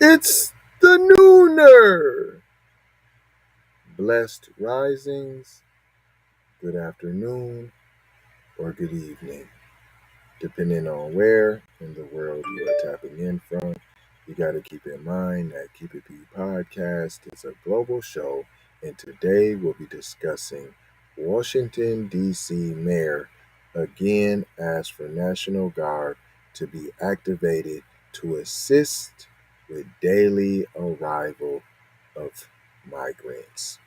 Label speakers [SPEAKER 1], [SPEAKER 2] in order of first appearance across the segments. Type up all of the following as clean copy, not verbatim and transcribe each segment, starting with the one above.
[SPEAKER 1] It's the Nooner! Blessed risings, good afternoon, or good evening, depending on where in the world you are tapping in from. You got to keep in mind that Keep It P podcast is a global show, and today we'll be discussing Washington, D.C. Mayor again asked for National Guard to be activated to assist with daily arrival of migrants.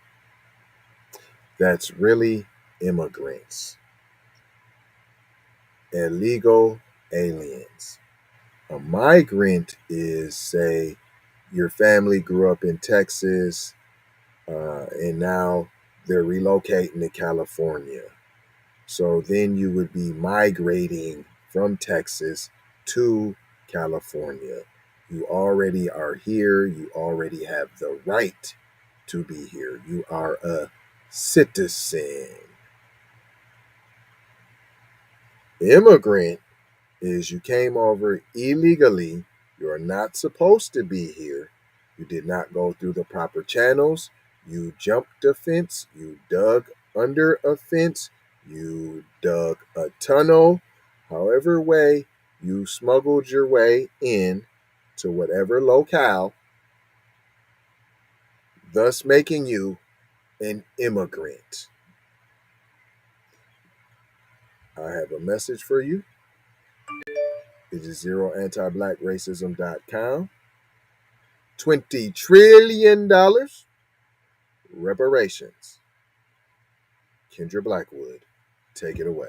[SPEAKER 1] That's really immigrants, illegal aliens. A migrant is, say, your family grew up in Texas and now they're relocating to California. So then you would be migrating from Texas to California. You already are here. You already have the right to be here. You are a citizen. Immigrant is you came over illegally. You're not supposed to be here. You did not go through the proper channels. You jumped a fence. You dug under a fence. You dug a tunnel. However way you smuggled your way in to whatever locale, thus making you an immigrant. I have a message for you. It is zeroantiblackracism.com. $20 trillion reparations. Kendra Blackwood, take it away.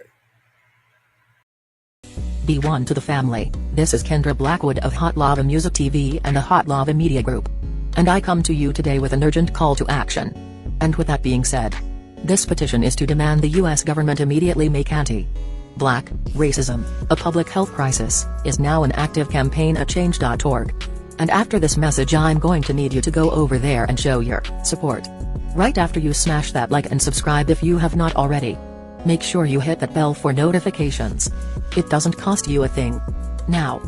[SPEAKER 2] Be one to the family. This is Kendra Blackwood of Hot Lava Music TV and the Hot Lava Media Group. And I come to you today with an urgent call to action. And with that being said, this petition is to demand the US government immediately make anti-black racism a public health crisis is now an active campaign at change.org. And after this message I'm going to need you to go over there and show your support. Right after you smash that like and subscribe if you have not already. Make sure you hit that bell for notifications. It doesn't cost you a thing. Now,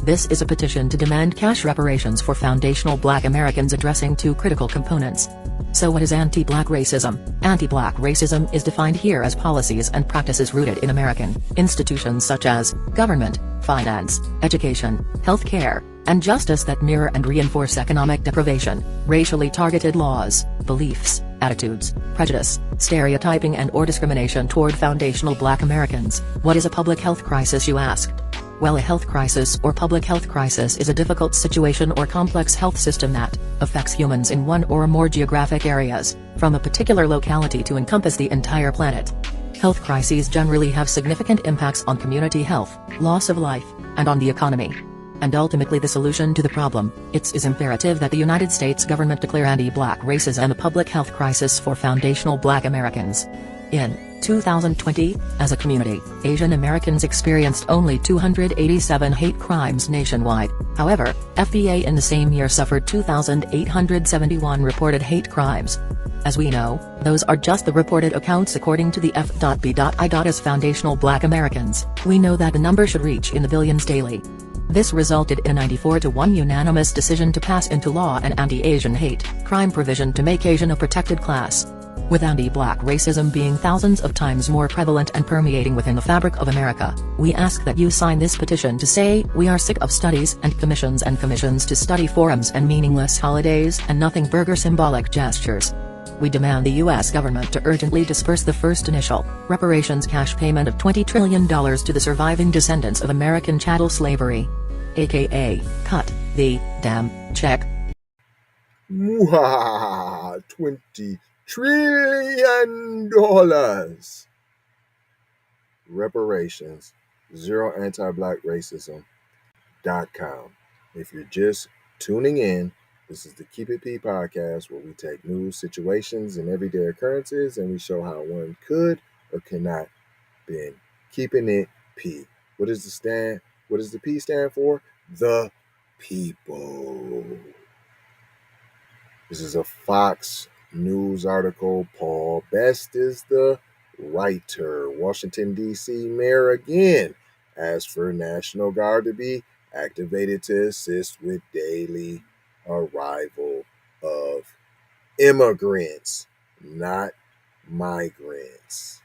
[SPEAKER 2] this is a petition to demand cash reparations for foundational Black Americans addressing two critical components. So what is anti-Black racism? Anti-Black racism is defined here as policies and practices rooted in American institutions such as government, finance, education, healthcare, and justice that mirror and reinforce economic deprivation, racially targeted laws, beliefs, attitudes, prejudice, stereotyping and/or discrimination toward foundational Black Americans. What is a public health crisis, you ask? Well, a health crisis or public health crisis is a difficult situation or complex health system that affects humans in one or more geographic areas, from a particular locality to encompass the entire planet. Health crises generally have significant impacts on community health, loss of life, and on the economy. And ultimately the solution to the problem, it is imperative that the United States government declare anti-Black racism a public health crisis for foundational Black Americans. In 2020, as a community, Asian Americans experienced only 287 hate crimes nationwide. However, FBA in the same year suffered 2,871 reported hate crimes. As we know, those are just the reported accounts according to the F.B.I. As foundational Black Americans, we know that the number should reach in the billions daily. This resulted in a 94-1 unanimous decision to pass into law an anti-Asian hate crime provision to make Asian a protected class. With anti-Black racism being thousands of times more prevalent and permeating within the fabric of America, we ask that you sign this petition to say we are sick of studies and commissions to study forums and meaningless holidays and nothing burger symbolic gestures. We demand the U.S. government to urgently disperse the first initial reparations cash payment of $20 trillion to the surviving descendants of American chattel slavery. AKA, cut the damn check.
[SPEAKER 1] Mwah, $20 trillion. Reparations, zeroantiblackracism.com. If you're just tuning in, this is the Keep It P podcast where we take news, situations, and everyday occurrences and we show how one could or cannot been keeping it P. What does the P stand for? The people. This is a Fox News article. Paul Best is the writer. Washington, D.C. mayor again asked for National Guard to be activated to assist with daily arrival of immigrants, not migrants.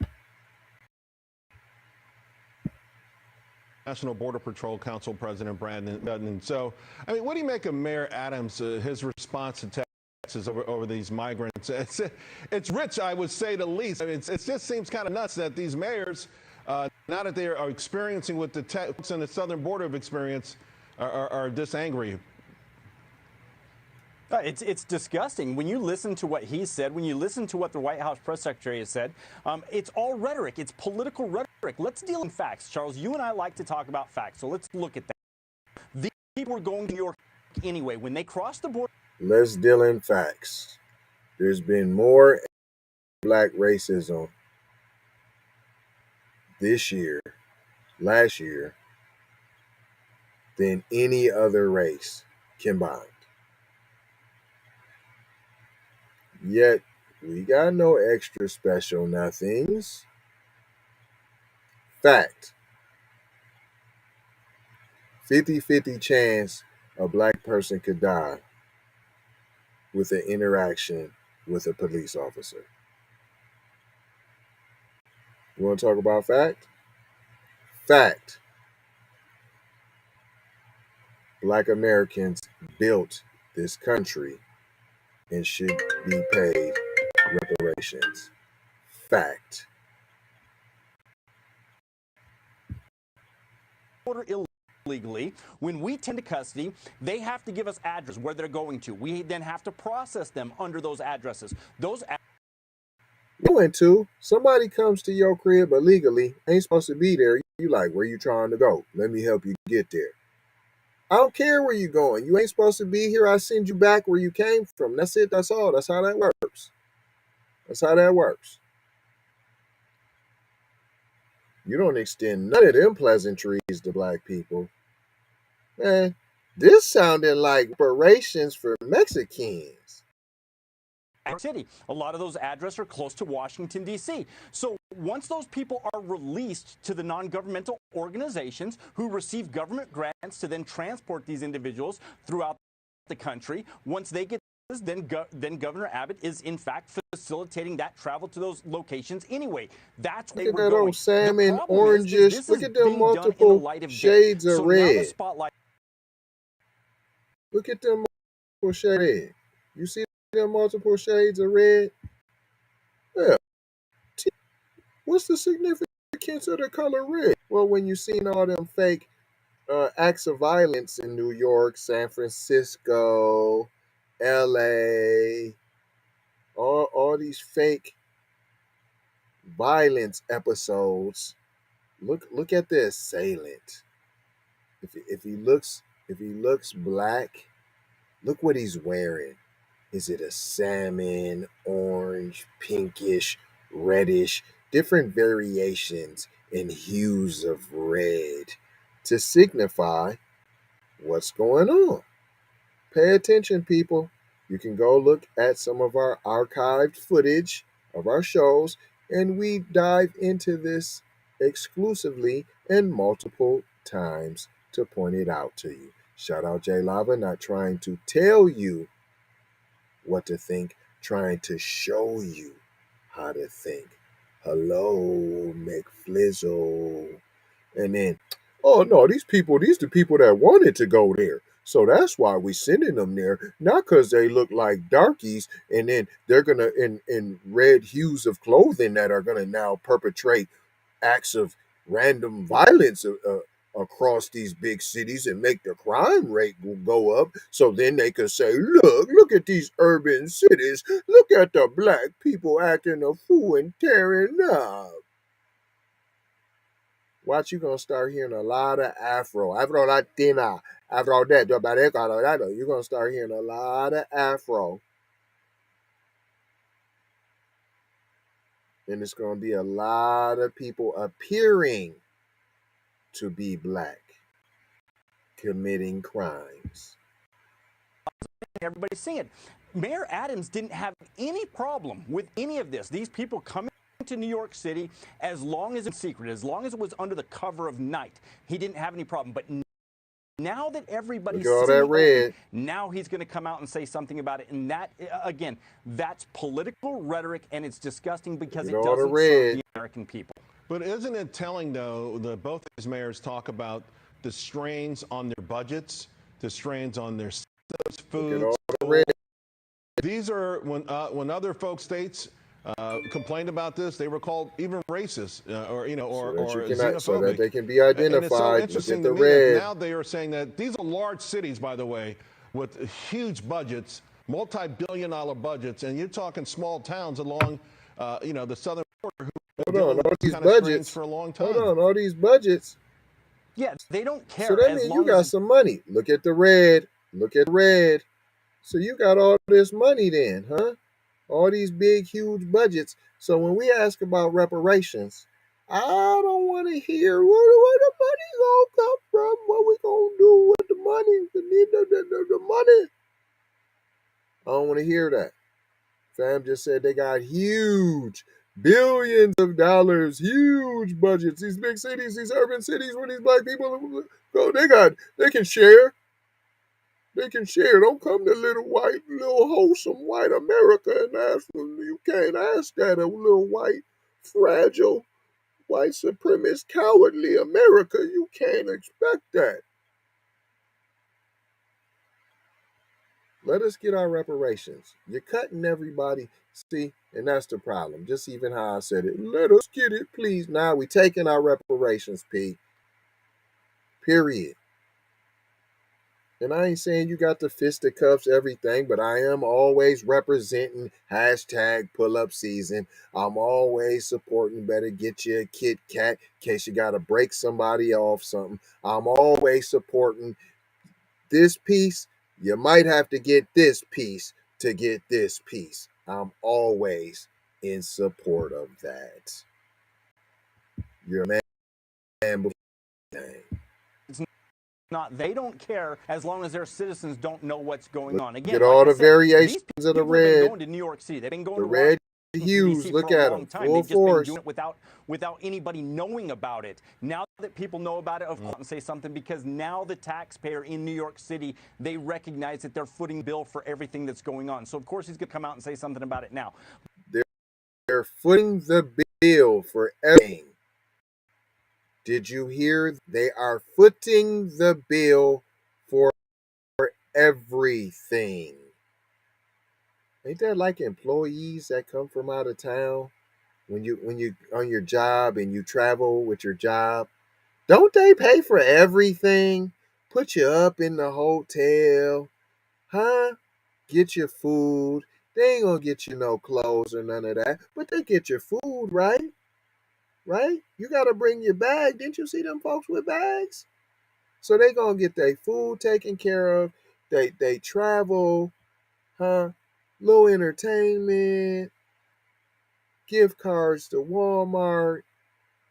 [SPEAKER 3] National Border Patrol Council President Brandon Dutton. So, I mean, what do you make of Mayor Adams, his response to Texas over these migrants? It's rich, I would say the least. I mean, it just seems kind of nuts that these mayors, now that they are experiencing what the Texas and the southern border of experience, are this angry.
[SPEAKER 4] It's disgusting. When you listen to what he said, when you listen to what the White House press secretary has said, it's all rhetoric. It's political rhetoric. Let's deal in facts. Charles, you and I like to talk about facts, so let's look at that. These people are going to New York anyway. When they cross the border...
[SPEAKER 1] Let's deal in facts. There's been more black racism this year, last year, than any other race combined. Yet, we got no extra special nothings. Fact. 50-50 chance a black person could die with an interaction with a police officer. You want to talk about fact? Fact. Black Americans built this country and should be paid reparations. Fact.
[SPEAKER 4] Border illegally. When we tend to custody, they have to give us address where they're going to. We then have to process them under those addresses.
[SPEAKER 1] You went to somebody comes to your crib illegally, ain't supposed to be there. You like, where you trying to go? Let me help you get there. I don't care where you going. You ain't supposed to be here. I send you back where you came from. That's it. That's all. That's how that works. That's how that works. You don't extend none of them pleasantries to black people. Man, this sounded like reparations for Mexicans.
[SPEAKER 4] City. A lot of those addresses are close to Washington, D.C. So once those people are released to the non-governmental organizations who receive government grants to then transport these individuals throughout the country, once they get this, then Governor Abbott is in fact facilitating that travel to those locations anyway. That's where
[SPEAKER 1] Look
[SPEAKER 4] we're
[SPEAKER 1] at that
[SPEAKER 4] going.
[SPEAKER 1] old salmon,
[SPEAKER 4] Is
[SPEAKER 1] oranges.
[SPEAKER 4] this
[SPEAKER 1] Look
[SPEAKER 4] is
[SPEAKER 1] at them
[SPEAKER 4] being done in the
[SPEAKER 1] multiple
[SPEAKER 4] light of
[SPEAKER 1] shades
[SPEAKER 4] day.
[SPEAKER 1] of
[SPEAKER 4] So
[SPEAKER 1] red.
[SPEAKER 4] now the spotlight.
[SPEAKER 1] Look at them multiple shades of red. You see them multiple shades of red? Yeah. What's the significance of the color red? Well, when you seen all them fake acts of violence in New York, San Francisco, LA, all these fake violence episodes. Look at the assailant. If he looks black, look what he's wearing. Is it a salmon, orange, pinkish, reddish, different variations in hues of red to signify what's going on? Pay attention, people. You can go look at some of our archived footage of our shows, and we dive into this exclusively and multiple times to point it out to you. Shout out Jay Lava, not trying to tell you what to think, trying to show you how to think. Hello, McFlizzle. And then, oh no, these the people that wanted to go there. So that's why we sending them there, not because they look like darkies, and then they're gonna in red hues of clothing that are gonna now perpetrate acts of random violence across these big cities and make the crime rate go up. So then they could say, look at these urban cities. Look at the black people acting a fool and tearing up. Watch, you gonna start hearing a lot of Afro Latina, Afro that, you're gonna start hearing a lot of Afro. And it's gonna be a lot of people appearing to be black, committing crimes.
[SPEAKER 4] Everybody's seeing it. Mayor Adams didn't have any problem with any of this. These people coming to New York City, as long as it's secret, as long as it was under the cover of night, he didn't have any problem. But now that everybody's
[SPEAKER 1] Look at all
[SPEAKER 4] seeing
[SPEAKER 1] that
[SPEAKER 4] the
[SPEAKER 1] red.
[SPEAKER 4] open, now he's going to come out and say something about it. And that, again, that's political rhetoric, and it's disgusting because it doesn't serve the American people.
[SPEAKER 3] But isn't it telling, though, that both of these mayors talk about the strains on their budgets, the strains on their food, these are when other folk states complained about this, they were called even racist or xenophobic.
[SPEAKER 1] So that they can be identified.
[SPEAKER 3] And it's so interesting to me that now they are saying that these are large cities, by the way, with huge budgets, multi-billion-dollar budgets, and you're talking small towns along, the southern border who
[SPEAKER 1] all these
[SPEAKER 3] kind
[SPEAKER 1] budgets
[SPEAKER 3] of for a long time.
[SPEAKER 1] All these budgets.
[SPEAKER 4] Yeah, they don't care.
[SPEAKER 1] So that means you got some money. Look at the red. Look at red. So you got all this money then, huh? All these big, huge budgets. So when we ask about reparations, I don't want to hear where the money gonna come from, what we gonna do with the money, the money. I don't want to hear that. Fam just said they got huge, billions of dollars, huge budgets. These big cities, these urban cities where these black people go, they can share. They can share. Don't come to little wholesome white America and ask them. You can't ask that of little white, fragile, white supremacist, cowardly America. You can't expect that. Let us get our reparations. You're cutting everybody. See, and that's the problem. Just even how I said it. Let us get it, please. Now we taking our reparations, P. Period. And I ain't saying you got the fisticuffs, everything, but I am always representing hashtag pull-up season. I'm always supporting better get you a Kit Kat in case you got to break somebody off something. I'm always supporting this piece. You might have to get this piece to get this piece. I'm always in support of that. You're a man before anything.
[SPEAKER 4] Not, they don't care as long as their citizens don't know what's going on. Again,
[SPEAKER 1] get all the variations of the red.
[SPEAKER 4] They've been going to New York City. They've been going to
[SPEAKER 1] red hues.
[SPEAKER 4] DC
[SPEAKER 1] look
[SPEAKER 4] for
[SPEAKER 1] at
[SPEAKER 4] a long
[SPEAKER 1] them.
[SPEAKER 4] time.
[SPEAKER 1] Full
[SPEAKER 4] They've just
[SPEAKER 1] force.
[SPEAKER 4] been doing it without anybody knowing about it. Now that people know about it, of course, and say something, because now the taxpayer in New York City, they recognize that they're footing bill for everything that's going on. So of course he's going to come out and say something about it now.
[SPEAKER 1] They're footing the bill for everything. Did you hear? They are footing the bill for everything. Ain't that like employees that come from out of town when you on your job and you travel with your job? Don't they pay for everything? Put you up in the hotel, huh? Get your food. They ain't gonna get you no clothes or none of that, but they get your food, right? Right? You gotta bring your bag. Didn't you see them folks with bags? So they gonna get their food taken care of. They travel, huh? Little entertainment, gift cards to Walmart,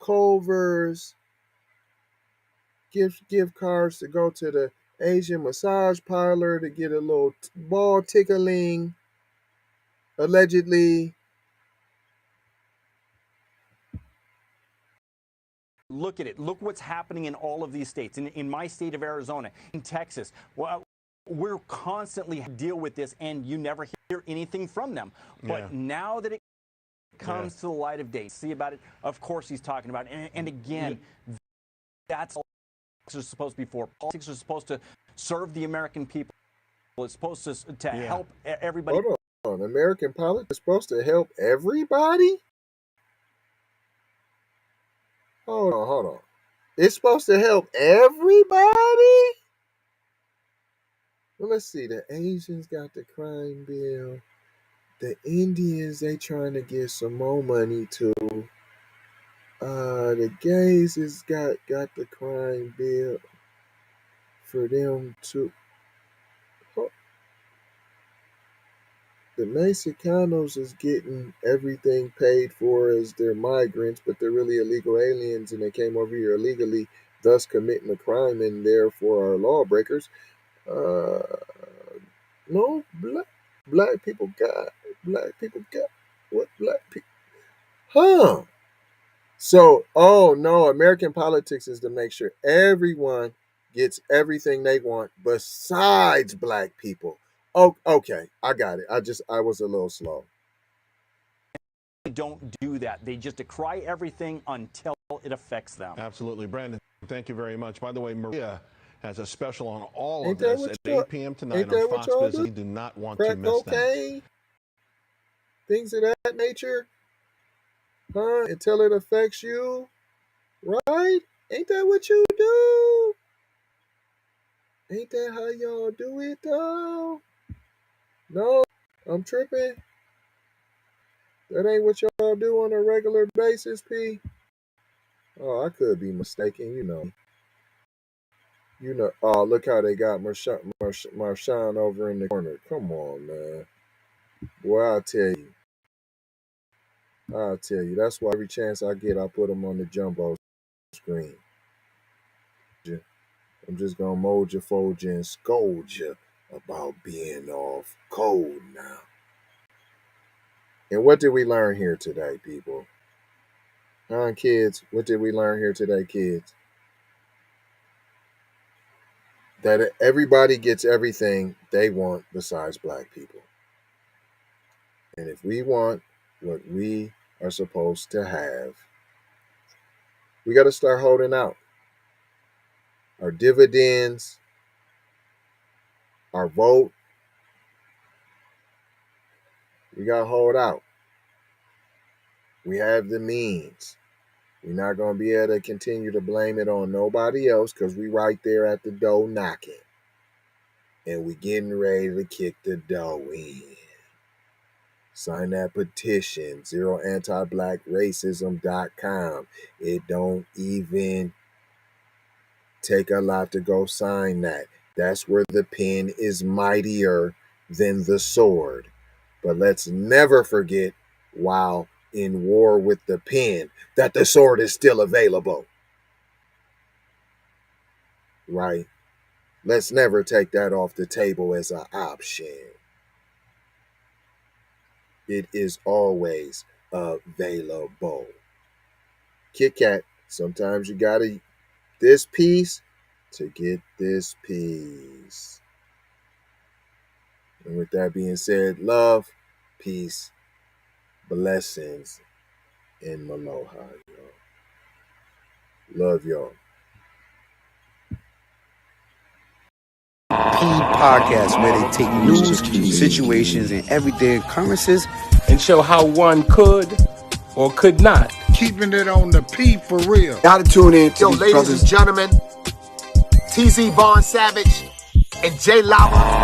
[SPEAKER 1] Culver's, gift cards to go to the Asian massage parlor to get a little ball tickling, allegedly.
[SPEAKER 4] Look at it. Look what's happening in all of these states. In my state of Arizona, in Texas. Well, we're constantly deal with this, and you never hear anything from them. But now that it comes to the light of day, see about it, of course he's talking about it. And again, that's all politics are supposed to be for. Politics are supposed to serve the American people. It's supposed to help everybody.
[SPEAKER 1] Hold on. American politics is supposed to help everybody? Hold on. It's supposed to help everybody? Well, let's see. The Asians got the crime bill. The Indians, they trying to get some more money to. The gays has got the crime bill for them too. The Mexicanos is getting everything paid for as they're migrants, but they're really illegal aliens and they came over here illegally, thus committing a crime and therefore are lawbreakers. No, black people got what black people. Huh. So, oh no, American politics is to make sure everyone gets everything they want besides black people. Oh, okay. I got it. I was a little slow.
[SPEAKER 4] Don't do that. They just decry everything until it affects them.
[SPEAKER 3] Absolutely. Brandon, thank you very much. By the way, Maria has a special on all
[SPEAKER 1] Ain't
[SPEAKER 3] of
[SPEAKER 1] that
[SPEAKER 3] this
[SPEAKER 1] what
[SPEAKER 3] at
[SPEAKER 1] y'all
[SPEAKER 3] 8 p.m. tonight
[SPEAKER 1] ain't
[SPEAKER 3] on
[SPEAKER 1] that what
[SPEAKER 3] Fox
[SPEAKER 1] y'all
[SPEAKER 3] Business.
[SPEAKER 1] do?
[SPEAKER 3] You do not want to
[SPEAKER 1] Crack
[SPEAKER 3] miss that.
[SPEAKER 1] cocaine? Things of that nature? Huh? Until it affects you? Right? Ain't that what you do? Ain't that how y'all do it though? No, I'm tripping. That ain't what y'all do on a regular basis, P. Oh, I could be mistaken, you know. You know, oh, look how they got Marshawn over in the corner. Come on, man. Boy, I'll tell you. I'll tell you. That's why every chance I get, I put him on the jumbo screen. I'm just going to mold you, fold you, and scold you about being off code now. And what did we learn here today, people? Huh, kids? What did we learn here today, kids? That everybody gets everything they want besides black people. And if we want what we are supposed to have, we got to start holding out. Our dividends, our vote, we got to hold out. We have the means. We're not going to be able to continue to blame it on nobody else because we right there at the door knocking. And we getting ready to kick the door in. Sign that petition, zeroantiblacksracism.com. It don't even take a lot to go sign that. That's where the pen is mightier than the sword. But let's never forget, while in war with the pen, that the sword is still available. Right? Let's never take that off the table as an option. It is always available. Kit Kat, sometimes you gotta this piece to get this piece. And with that being said, love, peace, blessings, and aloha, y'all. Love y'all.
[SPEAKER 5] Podcast where they take news, situations, and everyday occurrences and show how one could or could not.
[SPEAKER 6] Keeping it on the P for real.
[SPEAKER 7] Gotta tune in to ladies and gentlemen, TZ Vaughn Savage and Jay Lava.